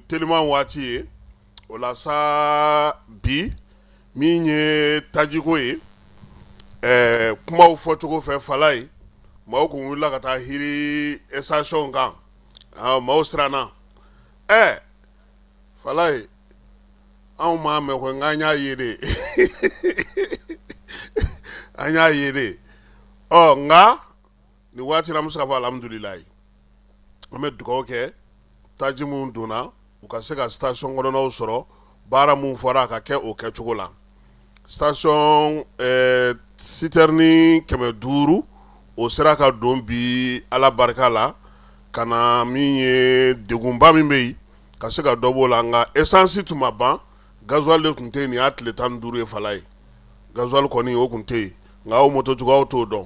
teliman waati ye o la sa bi min ye tajiko ye kumaw fɔcogo fɛ fala ye maaw kun wulila ka taa hiri station kan maaw siranna fala ye anw m'a mɛn ko nk'an y'a ye de an y'a ye de nka nin waati la an bɛ se ka fɔ alhamdulilayi an bɛ dugawu kɛ taji mun donna u ka se ka station kɔnɔnaw sɔrɔ baara mun fɔra a ka kɛ o kɛcogo la station citerne 500 o sera ka don bi ala barika la ka na min ye degunba min bɛ yen ka se ka dɔ b'o la nka essence tun ma ban gasoil de tun tɛ yen nin y'a tile 15 ye fala ye gasoil kɔni o tun tɛ yen nka o moto juguw t'o dɔn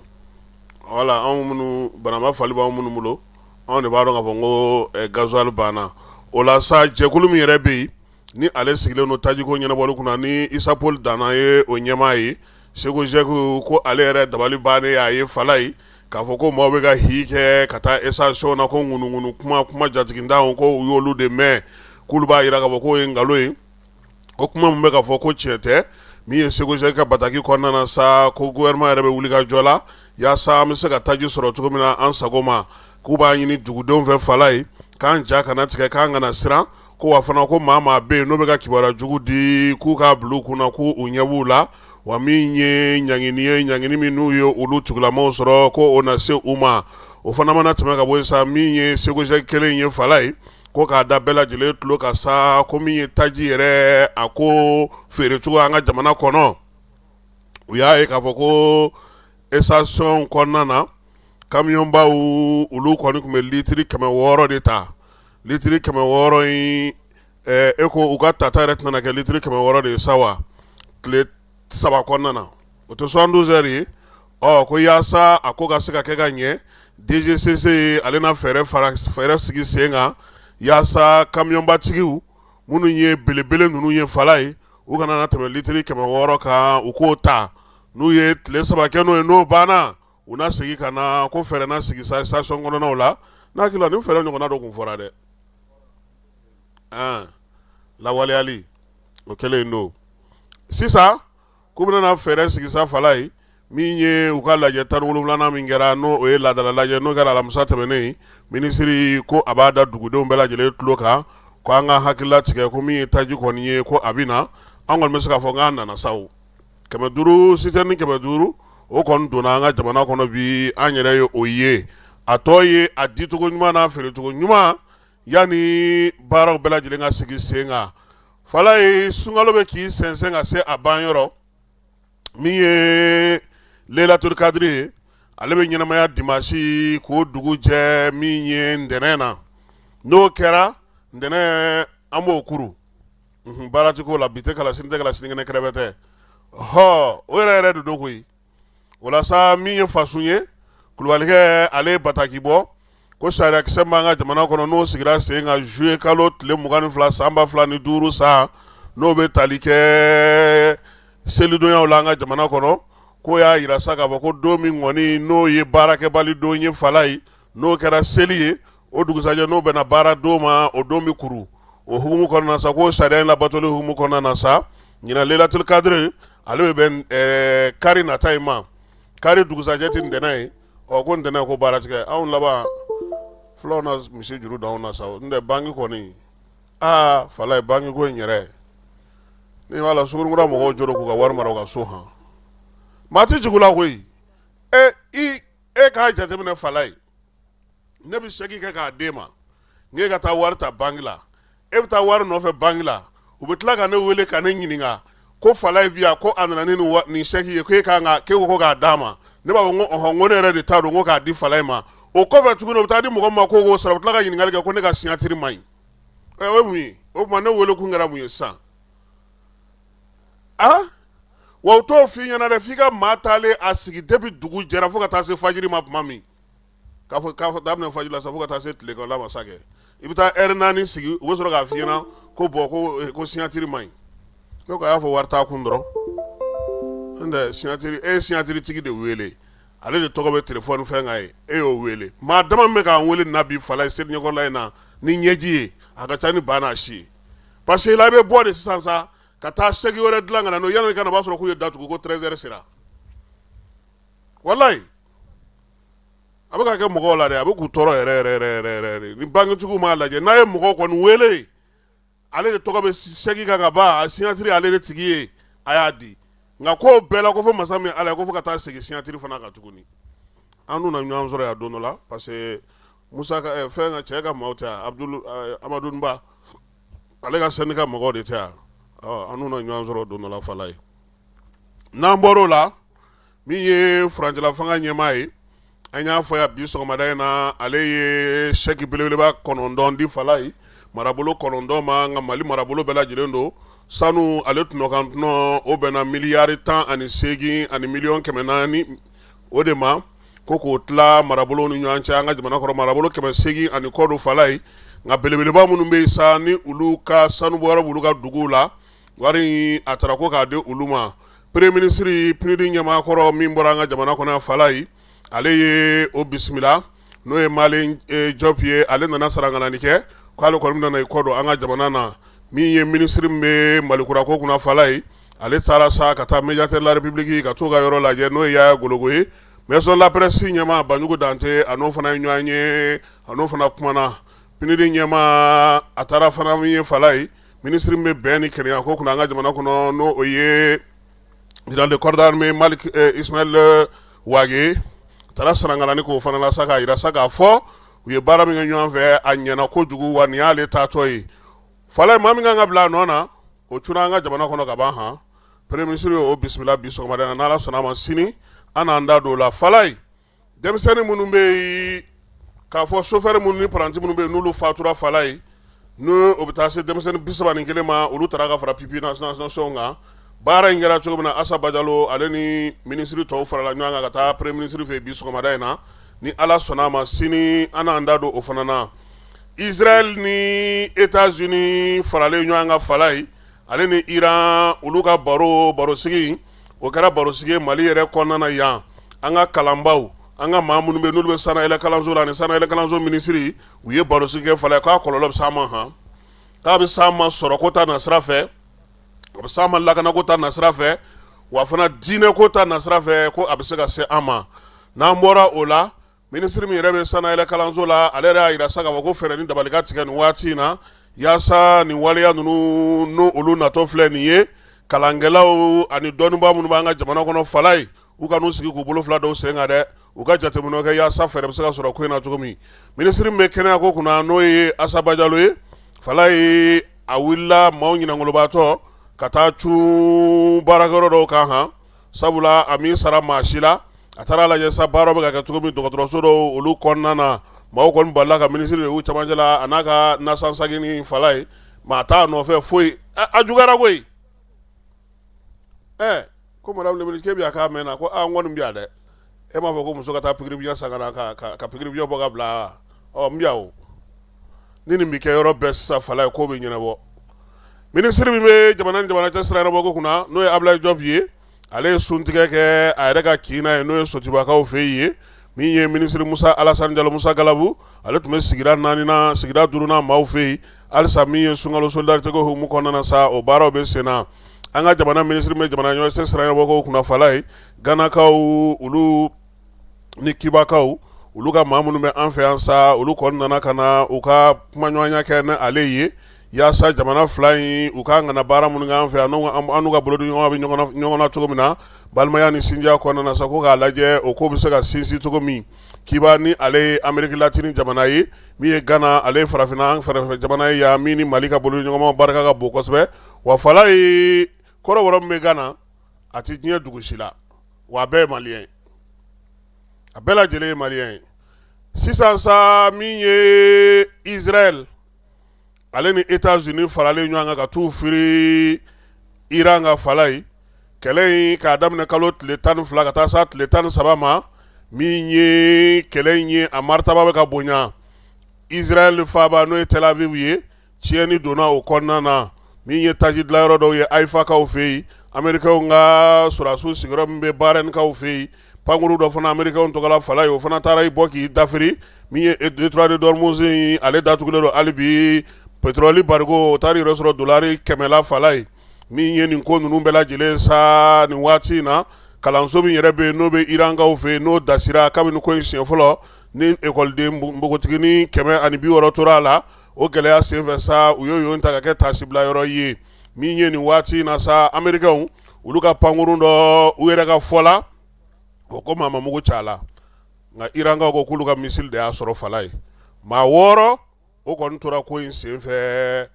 wala anw minnu banama fali b'anw minnu bolo anw de b'a dɔn k'a fɔ ko gasoil banna o la sa jɛkulu min yɛrɛ bɛ yen ni ale sigilen don tajiko ɲɛnabɔli kunna ni isapol dana ye o ɲɛmaa ye segu jɛku ko ale yɛrɛ dabali bannen a ye fala ye k'a fɔ ko maaw bɛ ka hi kɛ ka taa station na ko ŋunuŋunu kuma jatigindaw ko u y'olu de mɛn k'olu b'a jira k'a fɔ k'o ye nkalon ye o kuma min bɛ ka fɔ ko tiɲɛ tɛ min ye segu jɛku ka bataki kɔnɔna na sa ko gouvernement yɛrɛ bɛ wuli ka jɔ la yaasa an bɛ se ka taji sɔrɔ cogo min na an sago ma k'u b'a ɲini dugudenw fɛ fala ye k'an ja kana tigɛ k'an kana siran ko wa fana ko maa bɛ yen n'o bɛ ka kibaruya jugu di k'u k'a bila u kunna k'u ɲɛ b'u la wa min ye ɲangini min n'u ye olu tugulamaw sɔrɔ ko o na se u ma o fana mana tɛmɛ ka bɔ yen sa min ye segu kelen ye fala ye ko k'a da bɛɛ lajɛlen tulo ka sa ko min ye taji yɛrɛ a ko feere cogo an ka jamana kɔnɔ u y'a ye k'a fɔ ko station kɔnɔna na kamiyɔnbaw olu kɔni tun bɛ litiri 600 de ta litiri 600 in u ka tata yɛrɛ tɛna kɛ litiri 600 de ye sa wa tile 3 kɔnɔna na o tɛ 72 heures ye ko yaasa a ko ka se ka kɛ ka ɲɛ DGCC ye ale na fɛɛrɛ sigi sen kan yaasa kamiyɔnbatigiw minnu ye belebele ninnu ye fala ye u kana na tɛmɛ litiri 600 kan u k'o ta n'u ye tile 3 kɛ n'o ye n'o banna u na segi ka na ko fɛɛrɛ na sigi station kɔnɔnaw la n'a hakili la ni fɛɛrɛ ɲɔgɔnna dɔ tun fɔra dɛ lawaleyali o kɛlen don sisan k'u bɛna fɛɛrɛ sigi sa fala ye min ye u ka lajɛ 17nan min kɛra n'o ye laadala lajɛ n'o kɛra alamisa tɛmɛnen minisiri ko a b'a da dugudenw bɛɛ lajɛlen tulo kan ko an ka hakilila tigɛ ko min ye taji kɔni ye ko a bɛ na an kɔni bɛ se k'a fɔ k'an nana sa o 500 citerne 500 o kɔni donna an ka jamana kɔnɔ bi an yɛrɛ ye o ye a tɔ ye a dicogo ɲuman n'a feerecogo ɲuman yanni baaraw bɛɛ lajɛlen ka sigi sen kan fala ye sunkalo bɛ k'i sɛnsɛn ka se a banyɔrɔ min ye Lailatul Kadiri ye ale bɛ ɲɛnamaya dimanche k'o dugu jɛ min ye ntɛnɛn na n'o kɛra ntɛnɛn an b'o kuru baara ti k'o la bi tɛ kala sini tɛ kala sinikɛnɛ kɛrɛfɛ tɛ o yɛrɛ de don koyi o la sa min ye fasun ye kulubalikɛ ale ye bataki bɔ ko sariyakisɛ b'an ka jamana kɔnɔ n'o sigira sen kan juillet kalo tile 22 san 2005 san n'o bɛ tali kɛ selidonyaw la an ka jamana kɔnɔ ko y'a yira sa k'a fɔ ko don min kɔni n'o ye baarakɛbali don ye fala ye n'o kɛra seli ye o dugusajɛ n'o bɛna baara don ma o don bɛ kuru o hukumu kɔnɔna na sa ko sariya in labatoli hukumu kɔnɔna na sa ɲinan Lailatul Kadiri ale bɛ bɛn kari nata in ma kari dugusajɛ ti ntɛnɛn ye ko ntɛnɛn ko baara tigɛ anw laban fulaw na misi juru da anw na sa n tɛ banki kɔni fala ye banki ko in yɛrɛ ni b'a la Sugunikura mɔgɔw jɔra k'u ka wari mara u ka so han maa ti jigin la koyi e k'a jateminɛ fala ye ne bɛ segin kɛ k'a d'e ma n'e ka taa wari ta banki la e bɛ taa wari nɔfɛ banki la u bɛ tila ka ne wele ka ne ɲininka ko fala ye bi yan ko a nana ni nin sɛki ye k'e ko k'a d'a ma ne b'a fɔ ko ne yɛrɛ de t'a dɔn ko k'a di fala in ma o kɔfɛ tuguni u bɛ taa di mɔgɔ ma k'o sara u bɛ tila ka ɲininkali kɛ ko ne ka signatiri ma ɲi o ye mun ye o tuma ne wele kun kɛra mun ye sisan wa u t'o f'i ɲɛna dɛ f'i ka maa taalen a sigi depuis dugu jɛra fo ka taa se fajiri ma tuma min k'a fɔ daminɛ fajiri la sa fo ka taa se tileganla ma sa kɛ i bɛ taa heure 4 sigi u bɛ sɔrɔ k'a f'i ɲɛna ko ko signatiri ma ɲi ne ko a y'a fɔ wari t'a kun dɔrɔn n tɛ signatiri e ye signatiri tigi de wele ale de tɔgɔ bɛ telefɔni fɛn kan ye e y'o wele maa dama min bɛ k'an wele nin na bi fala ye seli ɲɛkɔrɔla in na ni ɲɛji ye a ka ca ni ba n'a si ye parce que la bɛ bɔ de sisan sa ka taa segi wɛrɛ dilan ka na n'o yanni i ka na o b'a sɔrɔ k'u ye datugu ko 13h sera walayi a bɛ ka kɛ mɔgɔw la dɛ a bɛ k'u tɔɔrɔ yɛrɛ ni bangetigiw m'a lajɛ n'a ye mɔgɔw kɔni wele ale de tɔgɔ bɛ segi kan ka ban a signatiri ale de tigi ye a y'a di nka ko bɛɛ la ko fɔ masa min ala ye ko fɔ ka taa segin signatiri fana kan tuguni an dun na ɲɔgɔn sɔrɔ yan don dɔ la parce que musa fɛn ka cɛ ka maaw tɛ yan amadu nba ale ka sɛni ka mɔgɔw de tɛ yan an dun na ɲɔgɔn sɔrɔ don dɔ la fala ye n'an bɔr'o la min ye furancɛla fanga ɲɛmaa ye an y'a fɔ yan bi sɔgɔmada in na ale ye sɛki belebeleba 9 di fala ye marabolo 9 ma nka mali marabolo bɛɛ lajɛlen don sanu ale tunɔkan tunɔ o bɛnna miliyari 18 ani miliyɔn 400 o de ma ko k'o tila marabolo ni ɲɔgɔn cɛ an ka jamana kɔrɔ marabolo 800 ani kɔ do fala ye nka belebeleba minnu bɛ yen sa ni olu ka sanu bɔyɔrɔ b'olu ka duguw la wari a taara ko k'a di olu ma premier ministre pinidi ɲɛmaakɔrɔ min bɔra an ka jamana kɔnɔ fala ye ale ye o bisimila n'o ye Mali Diop ye ale nana sarangani kɛ k'ale kɔni nana i kɔ don an ka jamana na min ye ministre min bɛ malikura ko kunna fala ye ale taara sa ka taa médiateur de la république ka t'o ka yɔrɔ lajɛ n'o ye Yaya Gologo ye maison de la presse ɲɛma Banjugu Dante a n'o fana ye ɲɔgɔn ye a n'o fana kumana pinidi ɲɛma a taara fana min ye fala ye ministre min bɛ bɛn ni kɛnɛya ko kunna an ka jamana kɔnɔ n'o o ye général de corps d'armée Malik Ismail Wage taara sarangani k'o fana la sa k'a yira sa k'a fɔ u ye baara min kɛ ɲɔgɔn fɛ a ɲɛna kojugu wa nin y'ale taatɔ ye fala maa min kan ka bila a nɔ na o cunna an ka jamana kɔnɔ ka ban han premier ministre y'o bisimila bi sɔgɔmada in na n'ala sɔnna a ma sini an n'an da don o la fala ye denmisɛnnin minnu bɛ yen k'a fɔ chauffeur minnu ni paranti minnu bɛ yen n'olu fatura fala ye n'o o bɛ taa se denmisɛnnin 31 ma olu taara ka fara pipi nationalisation kan baara in kɛra cogo min na Asa Bajalo ale ni ministre tɔw farala ɲɔgɔn kan ka taa premier ministre fɛ bi sɔgɔmada in na ni ala sɔnna a ma sini an n'an da don o fana na Israel ni États-Unis faralen ɲɔgɔn kan fala ye ale ni Iran olu ka barosigi o kɛra barosigi Mali yɛrɛ kɔnɔna na yan an ka kalanbaw an ka maa minnu bɛ n'olu bɛ sanayɛlɛ kalanso la ani sanayɛlɛ kalanso minisiri u ye barosigi kɛ fala ye k'a kɔlɔlɔ bɛ s'an ma han k'a bɛ s'an ma sɔrɔ ko ta nasira fɛ a bɛ s'an ma lakana ko ta nasira fɛ wa fana diinɛ ko ta nasira fɛ ko a bɛ se ka se an ma n'an bɔra o la minisiri min yɛrɛ bɛ sanayɛlɛ kalanso la ale yɛrɛ y'a yira sa k'a fɔ ko fɛɛrɛ ni dabali ka tigɛ nin waati in na yaasa nin waleya ninnu n'o olu natɔ filɛ nin ye kalankɛlaw ani dɔnnibaa minnu b'an ka jamana kɔnɔ fala ye u ka n'u sigi k'u bolo fila dɔw sen kan dɛ u ka jateminɛw kɛ yaasa fɛɛrɛ bɛ se ka sɔrɔ ko in na cogo min minisiri min bɛ kɛnɛya ko kunna n'o ye Asa Bajalo ye fala ye a wulila maaw ɲinangolobaatɔ ka taa cun baarakɛyɔrɔ dɔw kan han sabula a min sara maa si la a taara lajɛ sa baaraw bɛ ka kɛ cogo min dɔgɔtɔrɔso dɔw olu kɔnɔna na maaw kɔni balila ka minisiri de y'u camancɛ la a n'a ka nasansagi ni fala ye maa t'a nɔfɛ foyi a juguyara koyi ko madame le ministre k'e bɛ yan k'a mɛnna ko n kɔni bɛ yan dɛ e m'a fɔ ko muso ka taa pikiri biyɛn san ka na ka pikiri biyɛn bɔ ka bila n bɛ yan o ni nin bɛ kɛ yɔrɔ bɛɛ sisan fala ye k'o bɛ ɲɛnabɔ minisiri min bɛ jamana ni jamana cɛ sira ɲɛnabɔ ko kunna n'o ye Ablaye Diop ye ale ye suntigɛ kɛ a yɛrɛ ka kiina ye n'o ye Sotibakaw fɛ yen ye min ye minisiri Musa Alassane Diallo Musa Galabu ale tun bɛ sigida 4nan sigida 5nan maaw fɛ yen halisa min ye sunkalo solidarité ko hukumu kɔnɔna na sa o baaraw bɛ sen na an ka jamana minisiri bɛ jamana ɲɛmɔgɔ cɛ sira ɲɛnabɔ ko kunna fala ye Ganakaw olu ni Kibakaw olu ka maa minnu bɛ an fɛ yan sa olu kɔni nana ka na u ka kumaɲɔgɔnya kɛ ni ale ye yaasa jamana fila in u ka ŋana baara minnu kɛ an fɛ yan an n'u ka bolodiɲɔgɔnw bɛ ɲɔgɔn na cogo min na balimaya ni sinjiya kɔnɔna na sa ko k'a lajɛ o ko bɛ se ka sinsin cogo min Kiba ni ale ye Amérique latine jamana ye min ye Ghana ale ye farafin jamana ye yan min ni Mali ka bolodiɲɔgɔnmaw barika ka bon kosɛbɛ wa fala ye kɔrɔbɔrɔ min bɛ Ghana a tɛ diɲɛ dugu si la wa a bɛɛ ye maliyɛn ye a bɛɛ lajɛlen ye maliyɛn ye sisan sa min ye Israel ale ni États-Unis faralen ɲɔgɔn kan ka t'u firi Iran ka fala ye kɛlɛ in k'a daminɛ kalo tile 12 ka taa sa tile 13 ma min ye kɛlɛ in ye a maritaba bɛ ka bonya Israel faaba n'o ye Tel Aviv ye tiɲɛni donna o kɔnɔna na min ye taji dilanyɔrɔ dɔw ye Haïfakaw fɛ yen Américains ka sɔrɔdasiw sigiyɔrɔ min bɛ Bahrainkaw fɛ yen pankuru dɔ fana Américains tɔgɔla fala ye o fana taara i bɔ k'i dafiri min ye Détroit de Dormuz ale datugulen don hali bi petroli barigo tari resoro dolari kɛmɛla fala ye min ye nin ko ninnu bɛɛ lajɛlen sa nin waati na kalanso min yɛrɛ bɛ n'o bɛ irankaw fɛ n'o dasira kabini ko in siɲɛ fɔlɔ ni ekɔliden npogotigini 160 tora a la o gɛlɛya senfɛ sa u y'o ta ka kɛ tasibila yɔrɔ ye min ye nin waati na sa amerikɛnw olu ka pankurun dɔ u yɛrɛ ka fɔ la o ko maa ma mugu ca a la nka irankaw ko k'olu ka misili de y'a sɔrɔ fala ye maa 6 o kɔni tora ko in senfɛ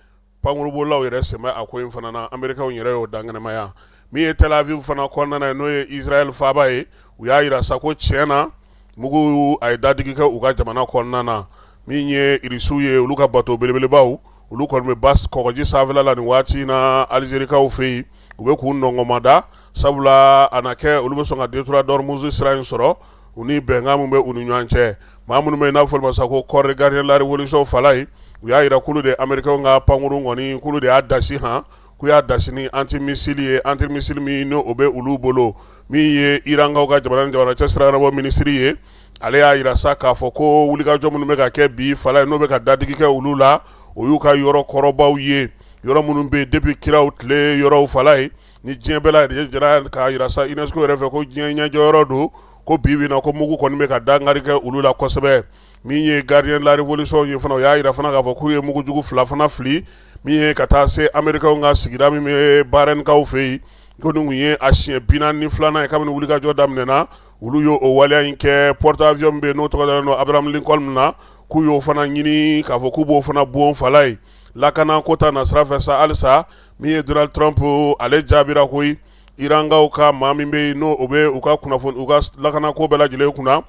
pankurubolaw yɛrɛ sɛmɛ a ko in fana na amerikɛnw yɛrɛ y'o dangɛnɛmaya min ye Tel Aviv fana kɔnɔna ye n'o ye Israel faaba ye u y'a yira sa ko tiɲɛ na mugu a ye dadigi kɛ u ka jamana kɔnɔna na min ye irisiw ye olu ka bato belebelebaw olu kɔni bɛ bas kɔgɔji sanfɛla la nin waati na Alizerikaw fɛ yen u bɛ k'u nɔngɔmada sabula a na kɛ olu bɛ sɔn ka détour d'Ormuz sira in sɔrɔ u ni bɛnkan min bɛ u ni ɲɔgɔn cɛ maa minnu bɛ i n'a fɔ olu ma sa ko corps de gardien de la révolution fala ye u y'a yira k'olu de américains ka pankurun kɔni k'olu de y'a dasi han k'u y'a dasi ni antimisili ye antimisili min n'o bɛ olu bolo min ye irankaw ka jamana ni jamana cɛ siranabɔ minisiri ye ale y'a yira sa k'a fɔ ko wulikajɔ minnu bɛ ka kɛ bi fala ye n'o bɛ ka dadigi kɛ olu la o y'u ka yɔrɔ kɔrɔbaw ye yɔrɔ minnu bɛ yen depuis kiraw tile yɔrɔw fala ye ni diɲɛ bɛɛ la jɛra k'a yira sa UNESCO yɛrɛ fɛ ko diɲɛ ɲɛjɔ yɔrɔ don ko bi bi na ko mugu kɔni bɛ ka dangari kɛ olu la kosɛbɛ min ye gardien de la révolution ye fana o y'a yira fana k'a fɔ k'u ye mugujugu fila fana fili min ye ka taa se américains ka sigida min bɛ Barenkaw fɛ yen ko nin kun ye a siɲɛ 42 ye kabini wulikajɔ daminɛna olu y'o waleya in kɛ porte avion min bɛ yen n'o tɔgɔ dalen don Abraham Lincoln na k'u y'o fana ɲini k'a fɔ k'u b'o fana bon fala ye lakana ko ta na sira fɛ sa halisa min ye Donald Trump ale jaabira koyi irankaw ka maa min bɛ yen n'o o bɛ u ka kunnafoni u ka lakana ko bɛɛ lajɛlen kunna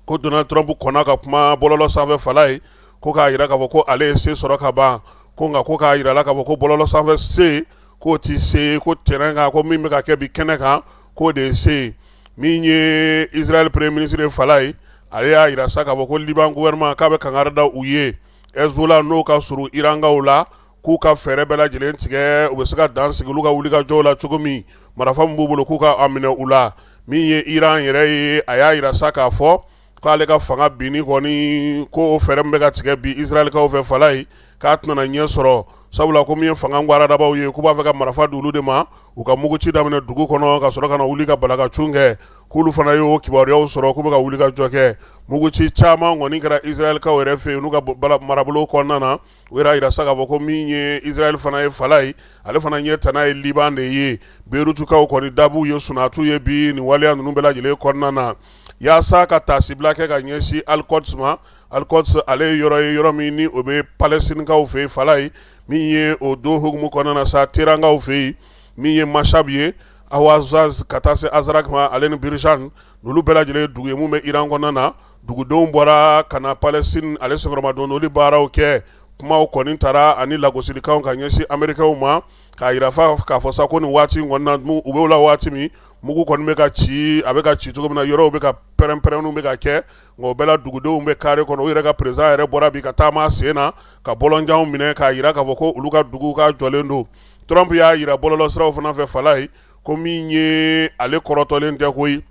ko Donald Trump kɔnna ka kuma bɔlɔlɔ sanfɛ fala ye ko k'a yira k'a fɔ ko ale ye se sɔrɔ ka ban ko nka ko k'a yira la k'a fɔ ko bɔlɔlɔ sanfɛ se k'o ti se ko terrain kan ko min bɛ ka kɛ bi kɛnɛ kan k'o de ye se min ye Israel premier ministre fala ye ale y'a yira sa k'a fɔ ko Liban gouvernement k'a bɛ kangari da u ye Hezbollah n'o ka surun irankaw la k'u ka fɛɛrɛ bɛɛ lajɛlen tigɛ u bɛ se ka dan sigi olu ka wulikajɔw la cogo min marifa min b'u bolo k'u ka minɛ u la min ye Iran yɛrɛ ye a y'a yira sa k'a fɔ k'ale ka fanga binni kɔni ko o fɛɛrɛ min bɛ ka tigɛ bi Israelikaw fɛ fala ye k'a tɛna ɲɛ sɔrɔ sabula ko min ye fanga ŋwaradabaw ye k'u b'a fɛ ka marifa di olu de ma u ka muguci daminɛ dugu kɔnɔ ka sɔrɔ ka na wuli ka balakacun kɛ k'olu fana y'o kibaruyaw sɔrɔ k'u bɛ ka wuli ka jɔ kɛ muguci caman kɔni kɛra Israelikaw yɛrɛ fɛ yen n'u ka marabolo kɔnɔna na u yɛrɛ yira sa k'a fɔ ko min ye Israel fana ye fala ye ale fana ɲɛ tana ye Liban de ye Beirutukaw kɔni dabu ye sunatu ye bi nin waleya ninnu bɛɛ lajɛlen kɔnɔna na yaasa ka tasibila kɛ ka ɲɛsin Al-Quds ma Al-Quds ale ye yɔrɔ ye yɔrɔ min ni o bɛ Palɛstinikaw fɛ yen fala ye min ye o don hukumu kɔnɔna na sa terankaw fɛ yen min ye Mashhad ye Awazaz ka taa se Azrak ma ale ni Birishan n'olu bɛɛ lajɛlen dugu ye mun bɛ Iran kɔnɔna na dugudenw bɔra ka na Palestine ale sɛgɛnnamadon olu baaraw kɛ kumaw kɔni taara ani lagosilikanw ka ɲɛsin Amerikɛnw ma k'a yira k'a fɔ sa ko nin waati in kɔnɔna u bɛ o la waati min mugu kɔni bɛ ka ci a bɛ ka ci cogo min na yɔrɔw bɛ ka pɛrɛn-pɛrɛnninw bɛ ka kɛ nka o bɛɛ la dugudenw bɛ kare kɔnɔ u yɛrɛ ka président yɛrɛ bɔra bi ka taama sen na ka bɔlɔnjanw minɛ k'a yira k'a fɔ ko olu ka dugu ka jɔlen don Trump y'a yira bɔlɔlɔ siraw fana fɛ fala ye ko min ye ale kɔrɔtɔlen tɛ koyi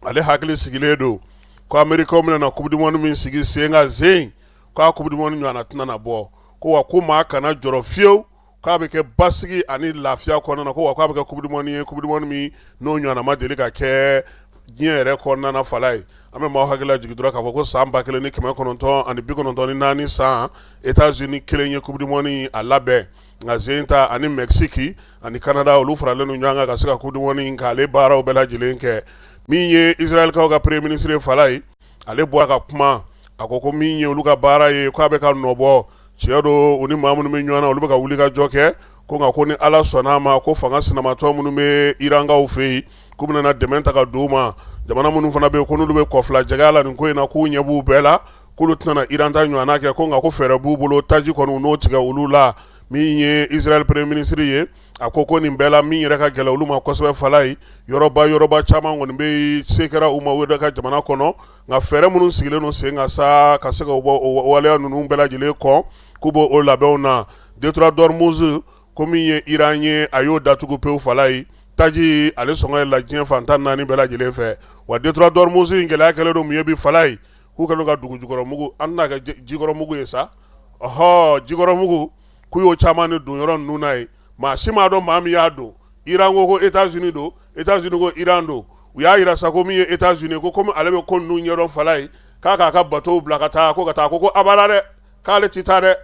ale hakili sigilen don ko Amerikɛnw bɛna na coupe du monde min sigi sen ka zen k'a coupe du monde ɲɔgɔnna tɛna na bɔ ko wa ko maa kana jɔrɔ fiyewu k'a bɛ kɛ basigi ani lafiya kɔnɔna na ko wa k'a bɛ kɛ coupe du monde ye coupe du monde min n'o ɲɔgɔnna ma deli ka kɛ diɲɛ yɛrɛ kɔnɔna na fala ye an bɛ maaw hakili lajigi dɔrɔn k'a fɔ ko san 1994 san États-Unis kelen ye coupe du monde a labɛn nka zen ta ani Mexique ani Canada olu faralen don ɲɔgɔn kan ka se ka coupe du monde k'ale baaraw bɛɛ lajɛlen kɛ min ye Israelikaw ka premier ministre fala ye ale bɔra ka kuma a ko min ye olu ka baara ye k'a bɛ ka nɔbɔ tiɲɛ don u ni maa minnu bɛ ɲɔgɔn na olu bɛ ka wuli ka jɔ kɛ ko nka ko ni Ala sɔnn'a ma ko fanga sinamatɔ minnu bɛ Irankaw fɛ yen k'u bɛna dɛmɛ ta ka d'u ma jamana minnu fana bɛ yen ko n'olu bɛ kɔfila jɛgɛ la nin ko in na k'u ɲɛ b'u bɛɛ la k'olu tɛna Iran ta ɲɔgɔnna kɛ ko nka ko fɛɛrɛ b'u bolo taji kɔni u n'o tigɛ olu la min ye Israel premier ministre ye a ko nin bɛɛ la min yɛrɛ ka gɛlɛ olu ma kosɛbɛ fala ye yɔrɔba caman kɔni bɛ se kɛra u ma u yɛrɛ ka jamana kɔnɔ nka fɛɛrɛ minnu sigilen don sen kan sa ka se ka o waleya ninnu bɛɛ lajɛlen kɔ k'u b'o labɛnw na détour d'Ormuz ko min ye Iran ye a y'o datugu pewu fala ye taji ale sɔngɔ ye la diɲɛ fantan 4 bɛɛ lajɛlen fɛ wa détour d'Ormuz in gɛlɛya kɛlen don mun ye bi fala ye k'u kɛlen ka dugu jukɔrɔ mugu an tɛna kɛ jikɔrɔ mugu ye sa jikɔrɔ mugu k'u y'o caman de don yɔrɔ ninnu na ye maa si m'a dɔn maa min y'a don Iran ko États-Unis don États-Unis ko Iran don u y'a yira sa ko min ye États-Unis ko komi ale bɛ ko ninnu ɲɛdɔn fala ye k'a k'a ka bateau bila ka taa ko abada dɛ k'ale ti taa dɛ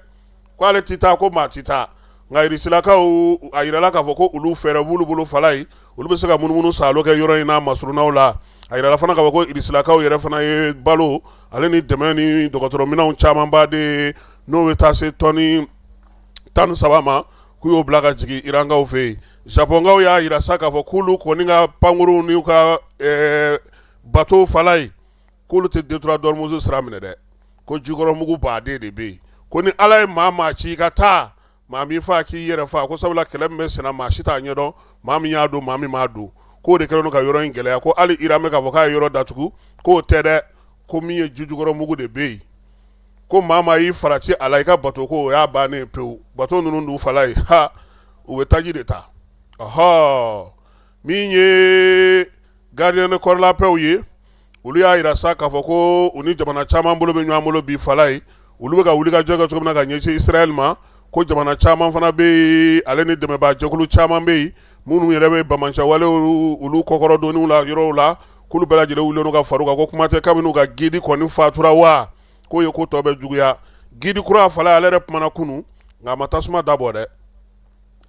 k'ale ti taa ko maa ti taa nka Irisilakaw a yirala k'a fɔ ko olu fɛɛrɛ b'olu bolo fala ye olu bɛ se ka munumunu saalo kɛ yɔrɔ in na masurunaw la a yirala fana k'a fɔ ko Irisilakaw yɛrɛ fana ye balo ale ni dɛmɛ ni dɔgɔtɔrɔminɛnw camanba de n'o bɛ taa se tɔni 13 ma k'u y'o bila ka jigin Irankaw fɛ yen Japonkaw y'a yira sa k'a fɔ k'olu kɔni ka pankuruw n'u ka bateau fala ye k'olu tɛ détroit d'Ormuz sira minɛ dɛ ko jikɔrɔ mugu baden de bɛ yen ko ni Ala ye maa ci i ka taa maa min fa k'i yɛrɛ fa ko sabula kɛlɛ min bɛ senna maa si t'a ɲɛdɔn maa min y'a don maa min m'a don k'o de kɛlen don ka yɔrɔ in gɛlɛya ko hali Iran bɛ k'a fɔ k'a ye yɔrɔ datugu k'o tɛ dɛ ko min ye jikɔrɔ mugu de bɛ yen ko maa y'i farati a la i ka bateau ko o y'a bannen pewu bateau ninnu dun fala ye u bɛ taji de ta min ye gardien de corps la paix ye olu y'a yira sa k'a fɔ ko u ni jamana caman bolo bɛ ɲɔgɔn bolo bi fala ye olu bɛ ka wuli ka jɔ kɛ cogo min na ka ɲɛsin Israël ma ko jamana caman fana bɛ yen ale ni dɛmɛbaa jɛkulu caman bɛ yen minnu yɛrɛ bɛ bamancɛ wale olu kɔkɔrɔ doniw la yɔrɔw la k'olu bɛɛ lajɛlen wulilen ka far'u kan ko kuma tɛ kabini u ka gidi kɔni fatura wa k'o ye ko tɔ bɛ juguya gidi kura fala ale yɛrɛ kumana kunun nka a ma tasuma dabɔ dɛ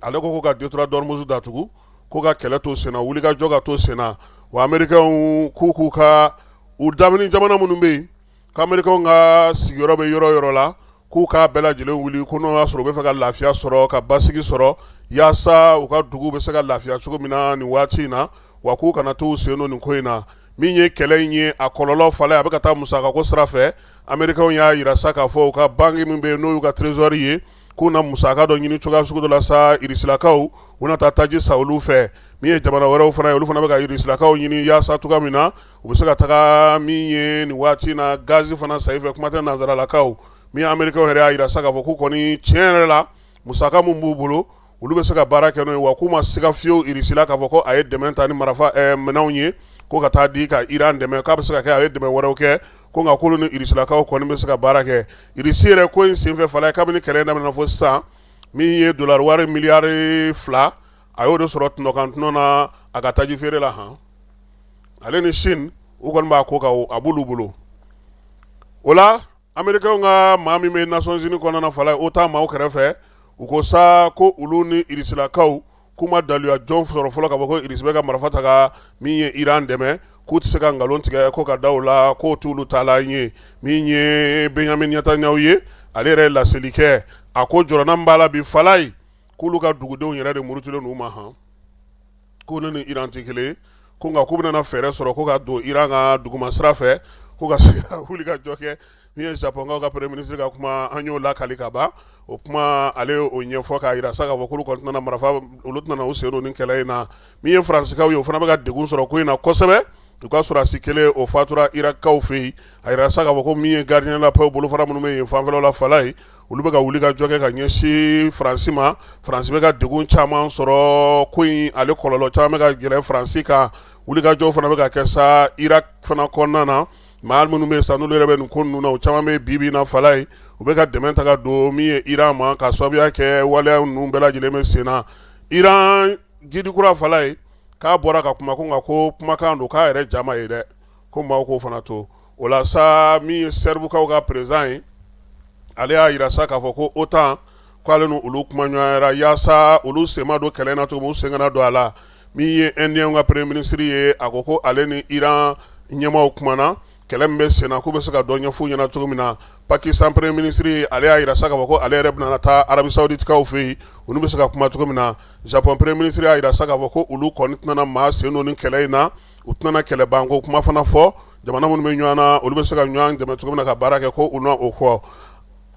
ale ko ka détroit d'Ormuz datugu ko ka kɛlɛ to senna wuli ka jɔ ka to senna wa Américains k'u ka u damini jamana minnu bɛ yen k'Américains ka sigiyɔrɔ bɛ yɔrɔ yɔrɔ la k'u k'a bɛɛ lajɛlen wuli ko n'o y'a sɔrɔ u bɛ fɛ ka lafiya sɔrɔ ka basigi sɔrɔ yaasa u ka dugu bɛ se ka lafiya cogo min na nin waati in na wa k'u kana to sen don nin ko in na min ye kɛlɛ in ye a kɔlɔlɔ fala a bɛ ka taa musakako sira fɛ Américains y'a yira sa k'a fɔ u ka banque min bɛ yen n'o y'u ka trésor ye k'u na musaka dɔ ɲini cogoya sugu dɔ la sa Irisilakaw u na taa taji sa olu fɛ min ye jamana wɛrɛw fana ye olu fana bɛ ka Irisilakaw ɲini yaasa cogoya min na u bɛ se ka taga min ye nin waati in na gazi fana sa i fɛ kuma tɛ nanzaralakaw min Américains yɛrɛ y'a yira sa k'a fɔ k'u kɔni tiɲɛ yɛrɛ la musaka min b'u bolo olu bɛ se ka baara kɛ n'o ye wa k'u ma siga fiyewu Irisila k'a fɔ ko a ye dɛmɛ ta ni marifa minɛnw ye ko ka taa di ka Iran dɛmɛ k'a bɛ se ka kɛ a ye dɛmɛ wɛrɛw kɛ ko nka k'olu ni Irisilakaw kɔni bɛ se ka baara kɛ Irisi yɛrɛ ko in senfɛ fala ye kabini kɛlɛ in daminɛ fo sisan min ye dollar wari miliyari 2 a y'o de sɔrɔ tɔnɔ na a ka taji feere la ale ni Chine u kɔni b'a ko kan a b'olu bolo o la Américains ka maa min bɛ Nations Unies kɔnɔna fala ye o taa maaw kɛrɛfɛ u ko sa ko olu ni Irisilakaw k'u ma daluya jɔn sɔrɔ fɔlɔ k'a fɔ ko Irisi bɛ ka marifa ta ka min ye Iran dɛmɛ k'u tɛ se ka nkalon tigɛ ko ka da o la k'o t'olu taalan ye min ye Benjamin Netanyahu ye ale yɛrɛ ye laseli kɛ a ko jɔrɔna min b'a la bi fala ye k'olu ka dugudenw yɛrɛ de murutilen n'u ma k'olu ni Iran tɛ kelen ye ko nka k'u bɛna fɛɛrɛ sɔrɔ ko ka don Iran ka duguma sira fɛ ko ka se ka wuli ka jɔ kɛ min ye Japonkaw ka premier ministre ka kuma an y'o lakali ka ban o kuma ale y'o ɲɛfɔ k'a yira sa k'a fɔ k'olu kɔni tɛna marifa olu tɛna u sen don nin kɛlɛ in na min ye Faransikaw ye o fana bɛ ka degun sɔrɔ ko in na kosɛbɛ u ka sɔrɔdasi kelen o fatura Irakaw fɛ yen a yira sa k'a fɔ ko min ye gardien la paix bolofara minnu bɛ yen fanfɛlaw la fala ye olu bɛ ka wuli ka jɔ kɛ ka ɲɛsin Faransi ma Faransi bɛ ka degun caman sɔrɔ ko in ale kɔlɔlɔ caman bɛ ka gɛrɛ Faransi kan wuli ka jɔ fana bɛ ka kɛ sa Irak fana kɔnɔna na maa minnu bɛ yen sa n'olu yɛrɛ bɛ nin ko ninnu na o caman bɛ bi na fala ye u bɛ ka dɛmɛ ta ka don min ye Iran ma ka sababuya kɛ waleya ninnu bɛɛ lajɛlen bɛ sen na Iran gidi kura fala ye k'a bɔra ka kuma ko nka ko kumakan don k'a yɛrɛ jama ye dɛ ko maaw k'o fana to o la sa min ye Serbukaw ka président ye ale y'a yira sa k'a fɔ ko OTAN k'ale ni olu kuma ɲɔgɔnyara yaasa olu sen ma don kɛlɛ in na cogo min u sen kana don a la min ye Indien ka premier ministre ye a ko ale ni Iran ɲɛmaaw kumana kɛlɛ min bɛ sen na k'u bɛ se ka dɔ ɲɛf'u ɲɛna cogo min na Pakistan premier ministre ale y'a yira sa k'a fɔ ko ale yɛrɛ bɛna taa Arabi Saouditikaw fɛ yen olu bɛ se ka kuma cogo min na Japon premier ministre y'a yira sa k'a fɔ ko olu kɔni tɛna maa sen don nin kɛlɛ in na u tɛna kɛlɛ banko kuma fana fɔ jamana minnu bɛ ɲɔgɔn na olu bɛ se ka ɲɔgɔn dɛmɛ cogo min na ka baara kɛ ko u na o fɔ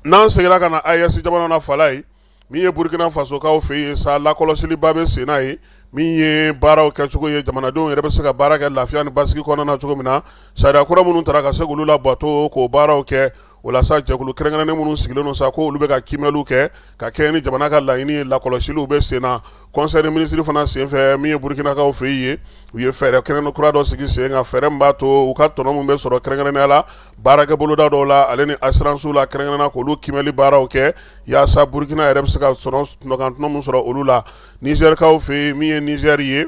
n'an seginna ka na AES jamana na fala ye min ye Burkina Faso kaw fɛ yen sa lakɔlɔsiliba bɛ sen na ye min ye baaraw kɛcogo ye jamanadenw yɛrɛ bɛ se ka baara kɛ lafiya ni basigi kɔnɔna na cogo min na sariya kura minnu taara ka se k'olu labato k'o baaraw kɛ wala sa jɛkulu kɛrɛnkɛrɛnnen minnu sigilen don sa ko olu bɛ ka kimɛliw kɛ ka kɛ ni jamana ka laɲini lakɔlɔsiliw bɛ sen na conseil des ministres fana senfɛ min ye burukinakaw fɛ ye u ye fɛɛrɛ kɛnɛ kura dɔ sigi sen kan fɛɛrɛ min b'a to u ka tɔnɔ min bɛ sɔrɔ kɛrɛnkɛrɛnnenya la baarakɛ boloda dɔw la ale ni assurance la kɛrɛnkɛrɛnna k'olu kimɛli baaraw kɛ yaasa burukina yɛrɛ bɛ se ka tɔnɔ min sɔrɔ olu la nizɛrikaw fɛ yen min ye nizɛri ye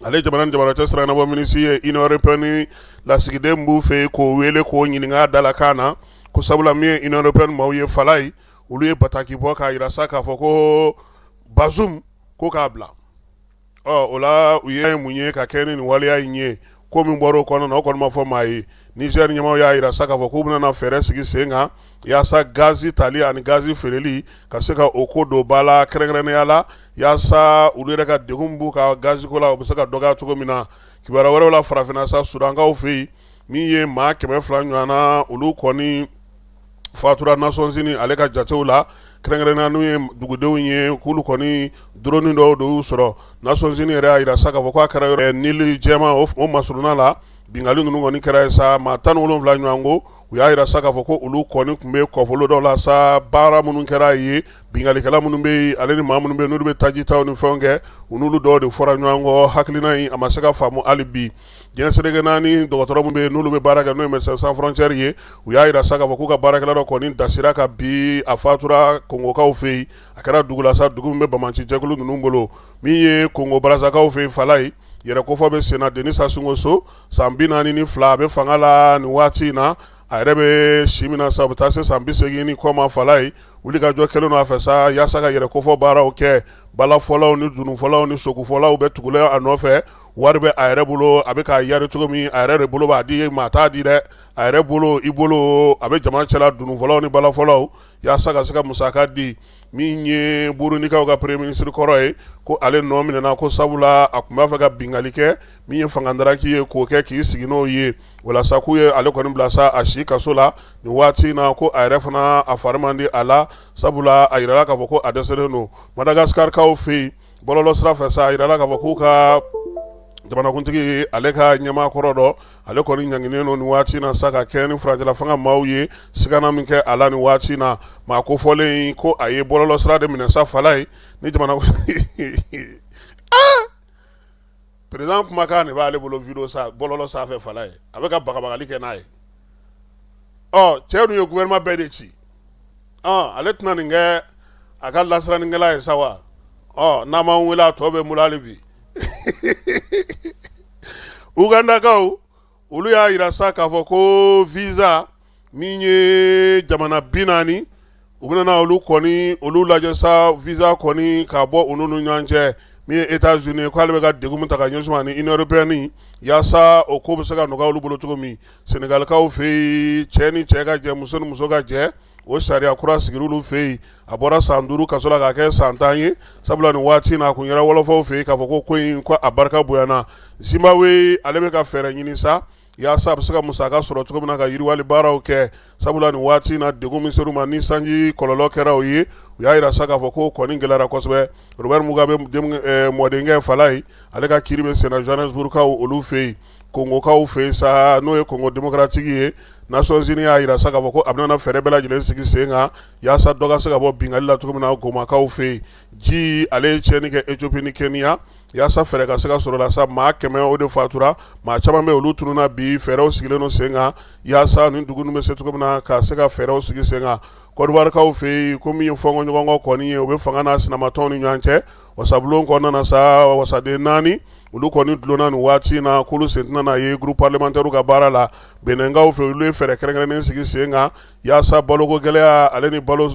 ale jamana ni jamana cɛ siranabɔ minisiri ye union européenne lasigiden b'u fɛ yen k'o wele k'o ɲininka dalakan na ko sabula min ye union européenne maaw ye falayi olu ye bataki bɔ k'a yira sa k'a fɔ ko Bazoum ko k'a bila o la u ye mun ye ka kɛ ni nin waleya in ye ko min bɔra o kɔnɔ na o kɔni ma fɔ maa ye Niger ɲɛmaaw y'a yira sa k'a fɔ k'u bɛna fɛɛrɛ sigi sen kan yaasa gazi tali ani gazi feereli ka se ka o ko don ba la kɛrɛnkɛrɛnnenya la yaasa olu yɛrɛ ka degun b'u ka gazi ko la u bɛ se ka dɔgɔya cogo min na kibaruya wɛrɛw la farafinna sa sudankaw fɛ yen min ye maa 200 ɲɔgɔnna olu kɔni fatura Nations Unies ale ka jatew la kɛrɛnkɛrɛnnenya n'u ye dugudenw ye k'olu kɔni drone dɔw y'u sɔrɔ Nations Unies yɛrɛ y'a yira sa k'a fɔ k'a kɛra yɔrɔ Nili jɛma o masuruna la bingali ninnu kɔni kɛra ye sa maa 17 ɲɔgɔn ko u y'a yira sa k'a fɔ ko olu kɔni tun bɛ kɔfolo dɔw la sa baara minnu kɛra ye bingalikɛla minnu bɛ yen ale ni maa minnu bɛ yen n'olu bɛ tajitaw ni fɛnw kɛ u n'olu dɔw de fɔra ɲɔgɔn kɔ hakilina in a ma se ka faamu hali bi diɲɛ seleke naani dɔgɔtɔrɔ minnu bɛ yen n'olu bɛ baara kɛ n'o ye Médecins Sans Frontières ye u y'a yira sa k'a fɔ k'u ka baarakɛla dɔ kɔni dasira ka bi a fatura kongokaw fɛ yen a kɛra dugu la sa dugu min bɛ Bamanci jɛkulu ninnu bolo min ye Kongo Brazzakaw fɛ yen Falaye yɛrɛ kofɔ bɛ senna Denis Sassou Nguesso san 42 a bɛ fanga la nin waati in na a yɛrɛ bɛ si min na sa u bɛ taa se san 80 ni kɔ ma Falaye wulikajɔ kɛlen don a fɛ sa yaasa ka yɛrɛ kofɔ baaraw kɛ balafɔlaw ni dunufɔlaw ni sogofɔlaw bɛ tugulen a nɔfɛ wari bɛ a yɛrɛ bolo a bɛ k'a yari cogo min a yɛrɛ de bolo b'a di maa t'a di dɛ a yɛrɛ bolo i bolo a bɛ jama cɛla dunufɔlaw ni balafɔlaw yaasa ka se ka musaka di min ye burunikaw ka premier ministre kɔrɔ ye ko ale nɔ minɛna ko sabula a tun b'a fɛ ka bingali kɛ min ye fangadaraki ye k'o kɛ k'i sigi n'o ye walasa k'u ye ale kɔni bila sa a si kaso la nin waati in na ko a yɛrɛ fana a fari man di a la sabula a yirala k'a fɔ ko a dɛsɛlen don Madagascarkaw fɛ yen bɔlɔlɔ sira fɛ sa a yirala k'a fɔ k'u ka jamanakuntigi ale ka ɲɛmaa kɔrɔ dɔ ale kɔni ɲanginen don nin waati na sa ka kɛ ni farancɛla fanga maaw ye sigana min kɛ a la nin waati na maa kofɔlen ko a ye bɔlɔlɔ sira de minɛ sa Falaye ni président kumakan de b'ale bolo video sa bɔlɔlɔ sanfɛ Falaye a bɛ ka bagabagali kɛ n'a ye cɛ dun ye gouvernement bɛɛ de ci ale tɛna nin kɛ a ka lasiranikɛla ye sa wa n'a m'an wele a tɔ bɛ n bolo hali bi Ugandakaw olu y'a yira sa k'a fɔ ko visa min ye jamana 40 u bɛna olu kɔni olu lajɛ sa visa kɔni ka bɔ olu ni ɲɔgɔn cɛ min ye États-Unis k'ale bɛ ka degun min ta ka ɲɛsin ani Union européenne yaasa o ko bɛ se ka nɔgɔya olu bolo cogo min Senegalikaw fɛ yen cɛ ni cɛ ka jɛ muso ni muso ka jɛ o sariya kura sigir'u fɛ yen a bɔra san 5 kaso la k'a kɛ san 10 ye sabula nin waati in na a kun yɛrɛ wɔlɔfɔw fɛ yen k'a fɔ ko in ko a barika bonyana Zimbabwe ale bɛ ka fɛɛrɛ ɲini sa yaasa a bɛ se ka musaka sɔrɔ cogo min na ka yiriwali baaraw kɛ sabula nin waati in na degun min ser'u ma ni sanji kɔlɔlɔ kɛra o ye u y'a yira sa k'a fɔ ko kɔni gɛlɛyara kosɛbɛ Robert Mugabe mɔdenkɛ Falaye ale ka kiiri bɛ senna Johannesburgkaw olu fɛ yen Kongokaw fɛ yen sa n'o ye Kongo démocratique ye Nations Unies y'a yira sa k'a fɔ ko a bɛna fɛɛrɛ bɛɛ lajɛlen sigi sen kan yaasa dɔ ka se ka bɔ bingali la cogo min na Gomakaw fɛ yen ji ale ye tiɲɛni kɛ Ethiopie ni Kenya yaasa fɛɛrɛ ka se ka sɔrɔ la sa maa 100 o de fatura maa caman bɛ olu tununa bi fɛɛrɛw sigilen don sen kan yaasa nin dugu ninnu bɛ se cogo min na ka se ka fɛɛrɛw sigi sen kan Côte d'Ivoirekaw fɛ yen ko min ye fɔnkɔɲɔgɔnkɔ kɔni ye o bɛ fanga n'a sinamatɔnw ni ɲɔgɔn cɛ wasabulon kɔnɔna na sa wasaden 4 olu kɔni dulonna nin waati in na k'olu sen tɛna n'a ye groupe parlementaire ka baara la Beninkaw fɛ olu ye fɛɛrɛ kɛrɛnkɛrɛnnen sigi sen kan yaasa baloko gɛlɛya ale ni balo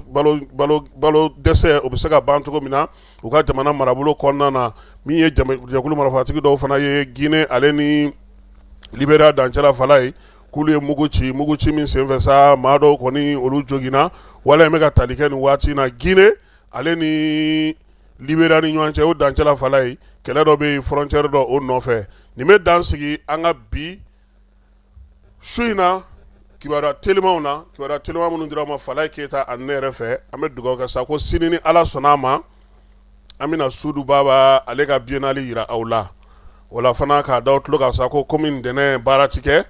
dɛsɛ o bɛ se ka ban cogo min na u ka jamana marabolo kɔnɔna na min ye jɛkulu marafatigi dɔw fana ye Guinée ale ni Libéria dancɛla Falaye k'olu ye mugu ci min senfɛ sa maa dɔw kɔni olu joginna wala in bɛ ka tali kɛ nin waati in na Guinée ale ni Libéria ni ɲɔgɔn cɛ o dancɛla Falaye kɛlɛ dɔ bɛ yen frontière dɔ o nɔfɛ nin bɛ dan sigi an ka bi su in na kibaruya telimanw minnu dira ma Falaye Keyita ani ne yɛrɛ fɛ an bɛ dugawu kɛ sa ko sini ni Ala sɔnna a ma an bɛna Sudu Baba ale ka biennale yira aw la wala fana k'a da aw tulo kan sa ko komi ntɛnɛn baara ti kɛ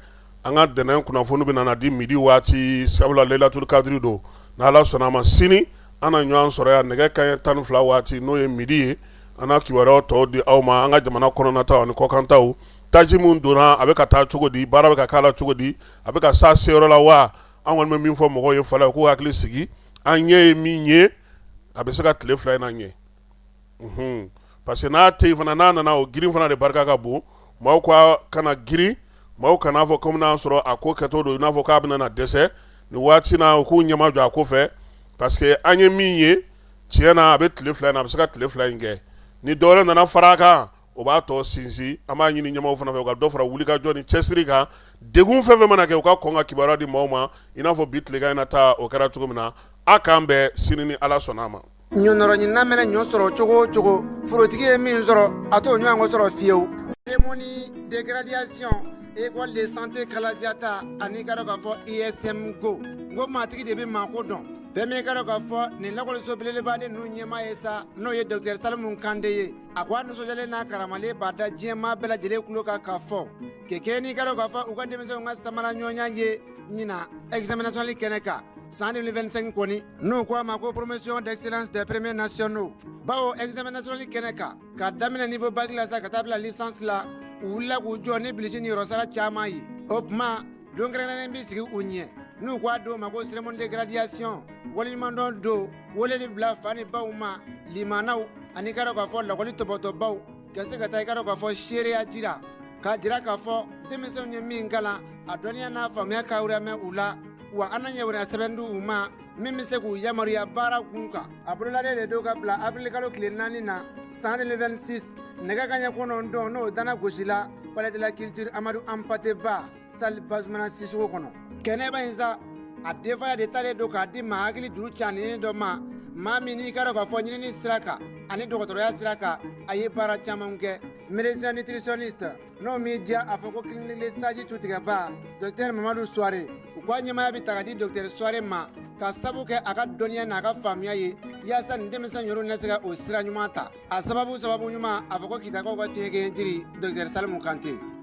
an ka dɛnɛn kunnafoni bɛ na di midi waati sabula Lailatul Kadiri don n'Ala sɔnna a ma sini an na ɲɔgɔn sɔrɔ yan nɛgɛ kanɲɛ 12 waati n'o ye midi ye an na kibaruyaw tɔw di aw ma an ka jamana kɔnɔnataw ani kɔkantaw taji mun donna a bɛ ka taa cogo di baara bɛ ka k'a la cogo di a bɛ ka s'a seyɔrɔ la wa an kɔni bɛ min fɔ mɔgɔw ye fɔlɔ k'u hakili sigi an ɲɛ ye min ye a bɛ se ka tile 2 in na ɲɛ parce que n'a tɛ yen fana n'a nana o girin fana de barika ka bon maaw ka kana girin maaw kana fɔ komi n'a sɔrɔ a ko kɛtɔ don i n'a fɔ k'a bɛna na dɛsɛ nin waati na u k'u ɲɛma jɔ a ko fɛ parce que an ye min ye tiɲɛ na a bɛ tile 2 in na a bɛ se ka tile 2 in kɛ ni dɔwɛrɛ nana fara a kan o b'a tɔ sinsin an b'a ɲini ɲɛmaw fana fɛ u ka dɔ fara wulikajɔ ni cɛsiri kan degun fɛn fɛn mana kɛ u ka kɔn ka kibaruya di maaw ma i n'a fɔ bi tilegan in na ta o kɛra cogo min na a k'an bɛn sini ni Ala sɔnna a ma. ɲɔnɔrɔ ɲinina mɛnɛ ɲɔ sɔrɔ cogo o cogo forotigi ye min sɔrɔ a t'o ɲɔgɔn sɔrɔ fiyewu. cérémonie de graduation école de santé Kalajata ani ka dɔn k'a fɔ ISM go n ko maatigi de bɛ maako dɔn fɛn min ka dɔn k'a fɔ nin lakɔliso belebeleba ninnu ɲɛmaa ye sa n'o ye docteur Salimu Kande ye a ko a nisɔndiyalen n'a karamalen b'a da diɲɛmaa bɛɛ lajɛlen tulo kan k'a fɔ kɛkɛ n'i ka dɔn k'a fɔ u ka denmisɛnw ka samara ɲɔgɔnya ye ɲina examen national kɛnɛ kan san 2025 kɔni n'u ko a ma ko promotion d'excellence des premiers nationaux bawo examen national kɛnɛ kan ka daminɛ niveau bac la sa ka taa bila licence la u wulila k'u jɔ ni bilisi ni yɔrɔsara caman ye o tuma don kɛrɛnkɛrɛnnen bɛ sigi u ɲɛ n'u ko a don ma ko cérémonie de graduation waleɲumandɔn don weleli bila fa ni baw ma limanaw ani ka dɔn k'a fɔ lakɔli tɔbɔtɔbaw ka se ka taa i ka dɔn k'a fɔ seereya jira k'a jira k'a fɔ denmisɛnw ye min kalan a dɔnniya n'a faamuya ka wɛrɛ u la wa an na ɲɛwɛrɛ sɛbɛn di u ma min bɛ se k'u yamaruya baara kun kan a bololaden de don ka bila avril kalo tile 4 na san 2026 nɛgɛ kanɲɛ 9 n'o dana gosi la palais de la culture Amadou Hampâté Bâ salle Bazumana Sissoco kɔnɔ kɛnɛba in sa a denfaya de talen don k'a di maa hakili juru caaninen dɔ ma maa min n'i ka dɔn k'a fɔ ɲinini sira kan ani dɔgɔtɔrɔya sira kan a ye baara caman kɛ médecin nutritionniste n'o m'i diya a fɔ ko clinique de sage tutigɛba docteur Mamadu Suware u ka ɲɛmaya bɛ ta ka di docteur Suware ma ka sabu kɛ a ka dɔnniya n'a ka faamuya ye yaasa nin denmisɛn yɔrɔ na se ka o sira ɲuman ta a sababu ɲuman a fɔ ko kitakaw ka tiɲɛ jiri docteur Salimu Kante